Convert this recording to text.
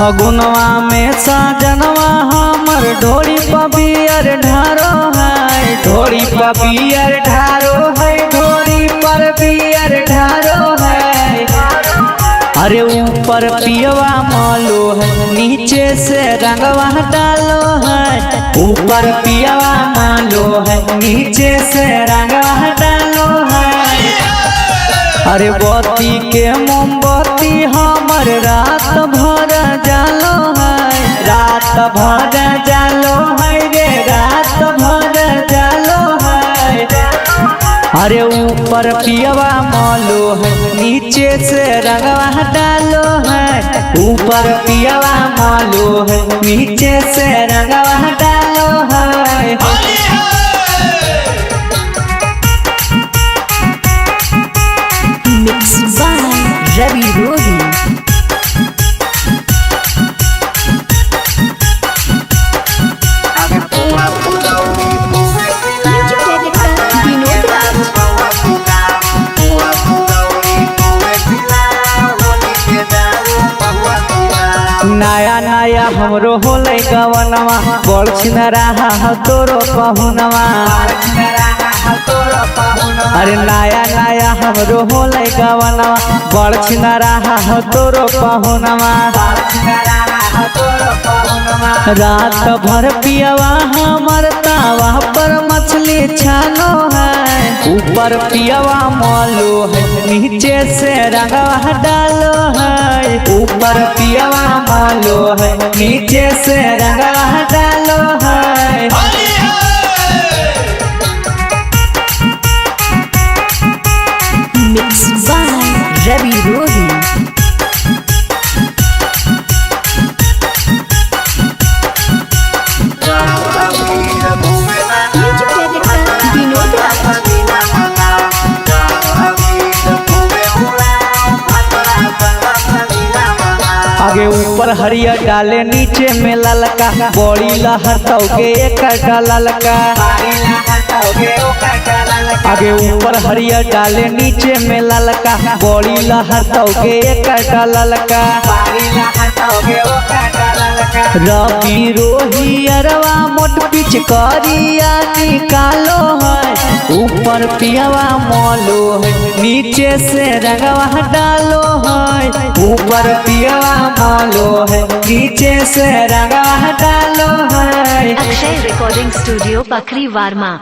फगुनवा में साजनवा हमर ढोरी पबियर ढारो है, ढोरी पबियर ढारो है, ढोरी पर बियर ढारो है। अरे ऊपर पियवा मालो है, नीचे से रंगवा डालो है। ऊपर पियवा मालो है, नीचे से रंगवा डालो है। अरे बत्ती के मोमबत्ती हमर रात भर जालो है, रात भर जालो है रे, रात भर जालो है। अरे ऊपर पियवा मालो है, नीचे से रंगवा डालो है। ऊपर पियवा मालो है, नीचे से रंगवा डालो है। मिक्स बाय रवि रोही। नया नया हमरो होले गवनवा, बड़ छिना रहा तोरो पहुनवा। अरे नया नया हमरो होले गवनवा, बड़ छिना रहा तोरो पहुनवा। रात भर पियवा हमर तावा पर मछली छानो है। ऊपर पियवा मालो है, नीचे से रंगवा डालो है। ऊपर पियवा मालो है, नीचे से रंगवा डालो है। मिक्स बाय रवि रोही। आगे ऊपर हरियर डाले, नीचे में ललका, बड़ी लहर तौके एक ललका। आगे ऊपर हरियर डाले, नीचे में ललका, बड़ी लहर तौके एक ललका। रवि रोही अरवा मोट पिच करिया निकालो है। ऊपर पियवा मालो है, नीचे से रंगवा डालो है। ऊपर पियवा मालो है, नीचे से रंगवा डालो है। Akshay recording studio पखरी वार्मा।